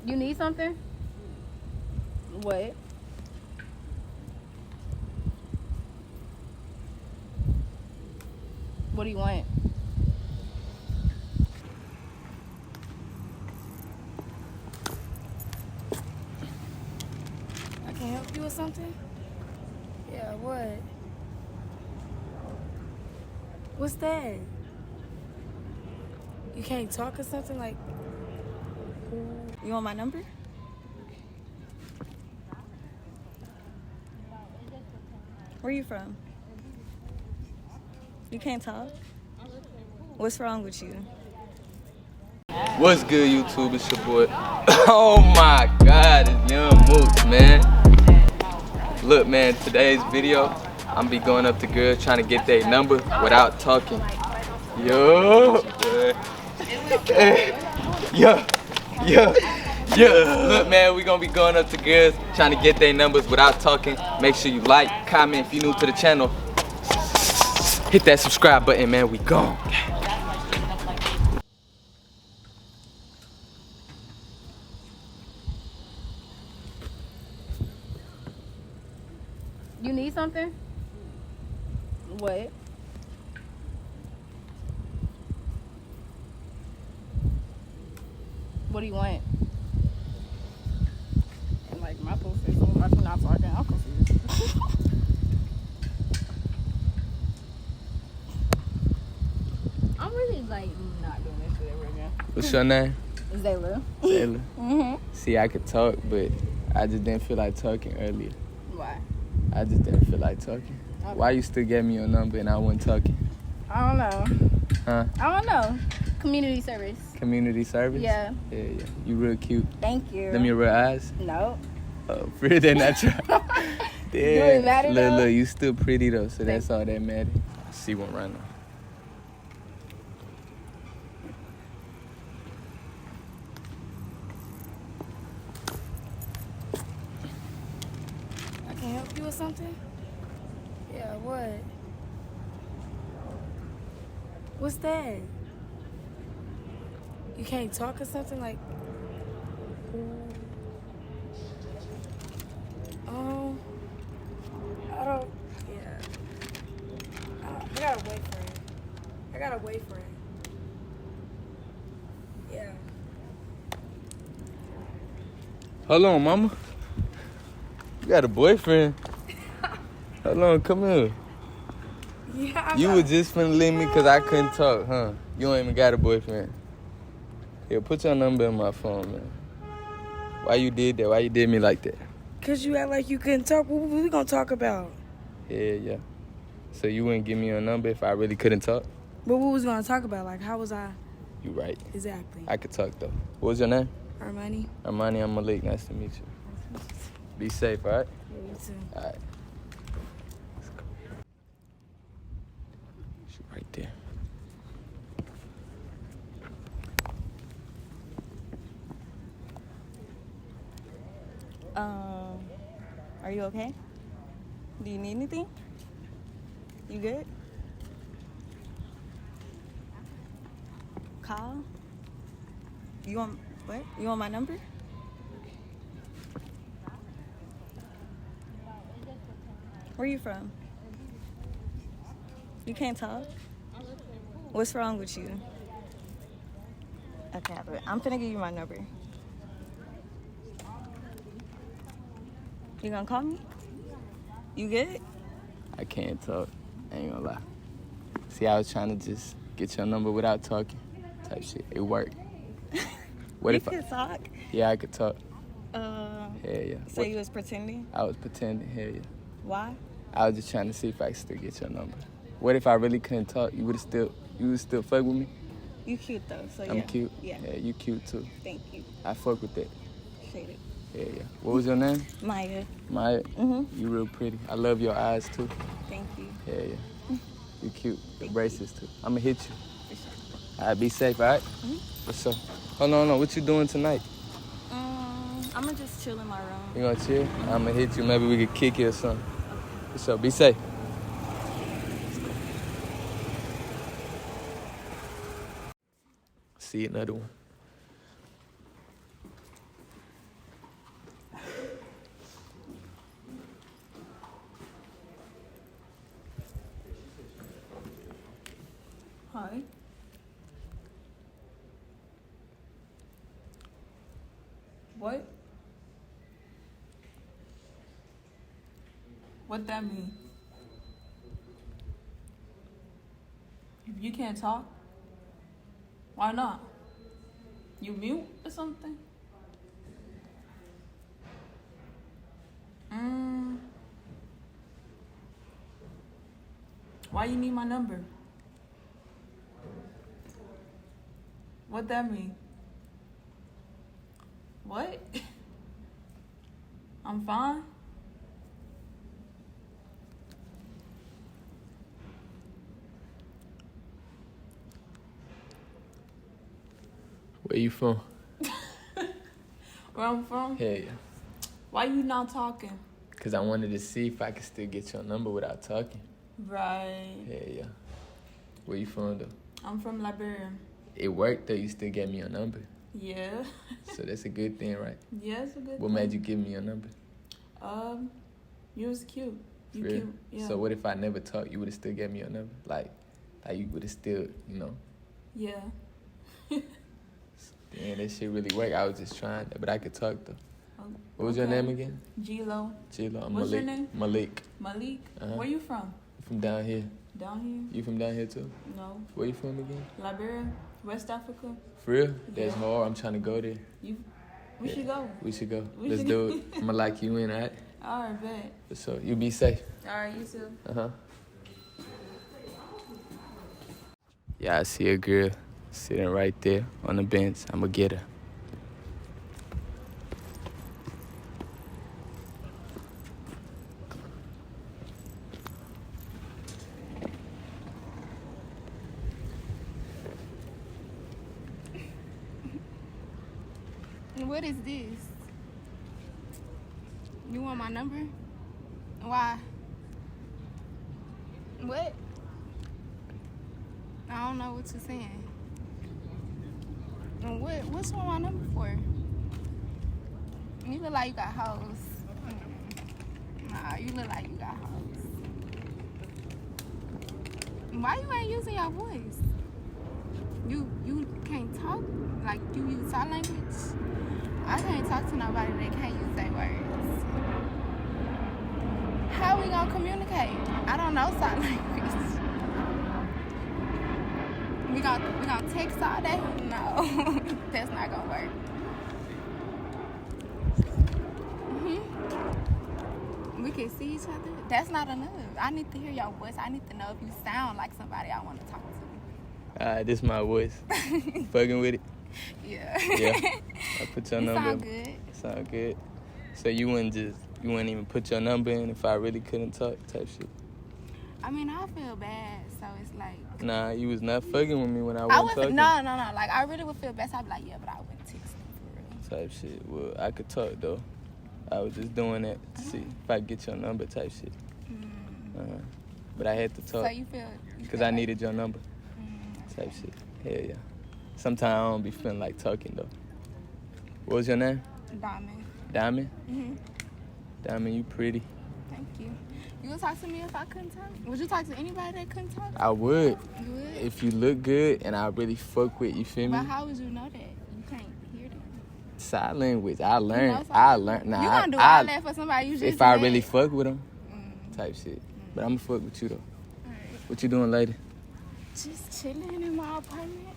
You need something? What? What do you want? I can help you with something? Yeah, what? What's that? You can't talk or something like... You want my number? Where you from? You can't talk? What's wrong with you? What's good, YouTube? It's your boy. Oh my God, it's Young Mooks, man. Look, man, today's video, I'm be going up to girls trying to get their number without talking. Yo, yo, yo, yo. Look, man, we gonna be going up to girls trying to get their numbers without talking. Make sure you like, comment if you're new to the channel. Hit that subscribe button, man. We gone. You need something? What? What do you want? And like my post is so much not talking, I'm confused. I'm really like not doing this shit ever again. What's your name? Zayla. Taylor. See, I could talk, but I just didn't feel like talking earlier. Why? I just didn't feel like talking. Okay. Why you still gave me your number and I wasn't talking? I don't know. Huh? I don't know. Community service. Community service? Yeah. Yeah. You real cute. Thank you. Them your real eyes? No. Oh, pretty than natural. Do it matter though? Look, you still pretty though, so that's all that matters. See one right now. I can help you with something? Yeah, what? What's that? You can't talk or something like... I don't... Yeah. I got a boyfriend. Yeah. Hold on, mama. You got a boyfriend? Hold on, come here. Yeah, You was just finna leave me because I couldn't talk, huh? You ain't even got a boyfriend. Here, put your number in my phone, man. Why you did that? Why you did me like that? Cause you act like you couldn't talk. What we gonna talk about? Yeah. So you wouldn't give me your number if I really couldn't talk? But what was gonna talk about? Like, how was I? You right. Exactly. I could talk, though. What was your name? Armani. Armani, I'm Malik. Nice to meet you. Be safe, all right? Yeah, you too. All right. Let's go. She right there. Are you okay? Do you need anything? You good? Call? You want what? You want my number? Where you from? You can't talk? What's wrong with you? Okay, I'm finna give you my number. You gonna call me? You good? I can't talk. I ain't gonna lie. See, I was trying to just get your number without talking. Type shit. It worked. What you if can talk? Yeah, I could talk. Hell Yeah. So you was pretending? I was pretending. Hell yeah. Why? I was just trying to see if I could still get your number. What if I really couldn't talk? You would still fuck with me? You cute though, so yeah. I'm cute? Yeah. Yeah, you cute too. Thank you. I fuck with that. Appreciate it. Yeah. What was your name? Maya. Maya? Mm-hmm. You real pretty. I love your eyes too. Thank you. Yeah. You cute. The braces too. I'ma hit you. For sure. All right, be safe, all right? Mm-hmm. What's up? Hold on. What you doing tonight? I'm gonna just chill in my room. You gonna chill? I'ma hit you. Maybe we could kick it or something. What's up? Be safe. See another one. Hi. What? What that mean? If you can't talk, why not? You mute or something? Why you need my number? What that mean? What? I'm fine. Where you from? Where I'm from? Hell yeah. Why you not talking? Cause I wanted to see if I could still get your number without talking. Right. Hell yeah. Where you from though? I'm from Liberia. It worked though, you still gave me your number. Yeah. So that's a good thing, right? Yeah, it's a good What thing. made you give me your number? You was cute. You Really? cute. Yeah. So what if I never talked, you would have still gave me your number? Like you would have still, you know? Yeah. Damn, that shit really worked. I was just trying that, but I could talk though. What was your Okay. name again? G-Lo. Chilo. I'm What's Malik. your name? Malik. Malik. Uh-huh. Where you from? From down here. Down here? You from down here too? No. Where you from again? Liberia? West Africa? For real? That's Yeah. hard. I'm trying to go there. We should go. We should go. We Let's should do go. it. I'ma lock you in, alright? Alright, bet. So you be safe. Alright, you too. Uh-huh. Yeah, I see a girl sitting right there on the bench. I'ma get her. What is this? You want my number? Why? What? I don't know what you're saying. And what's you want my number for? You look like you got hoes. Nah, you look like you got hoes. Why you ain't using your voice? You can't talk? Like, you use sign language? I can't talk to nobody that can't use their words. How we gonna communicate? I don't know sign language. We gonna text all day? No, that's not gonna work. We can see each other. That's not enough. I need to hear your voice. I need to know if you sound like somebody I want to talk to. This my voice. Fucking with it. Yeah. Yeah. I put your You number. sound good. Sound good. So you wouldn't even put your number in if I really couldn't talk type shit. I mean, I feel bad, so it's like. Nah, you was not fucking with me when I I wasn't wasn't. talking. No. Like, I really would feel bad. So I'd be like, yeah, but I wouldn't text him for real. Type shit. Well, I could talk though. I was just doing that to see if I could get your number type shit. But I had to So talk you feel. because I needed your number type shit. Hell yeah. Sometimes I don't be feeling like talking though. What was your name? Diamond. Diamond? Mhm. Diamond, you pretty. Thank you. You would talk to me if I couldn't talk? Would you talk to anybody that couldn't talk? I would. You would? If you look good and I really fuck with you, feel me? But how would you know that? You can't hear them. Sign language. I You know learned. sign I language? learned. Nah, You gonna do I, all that for somebody you just if I met? really fuck with them, type shit. But I'ma fuck with you though. Alright. What you doing later? Just chilling in my apartment.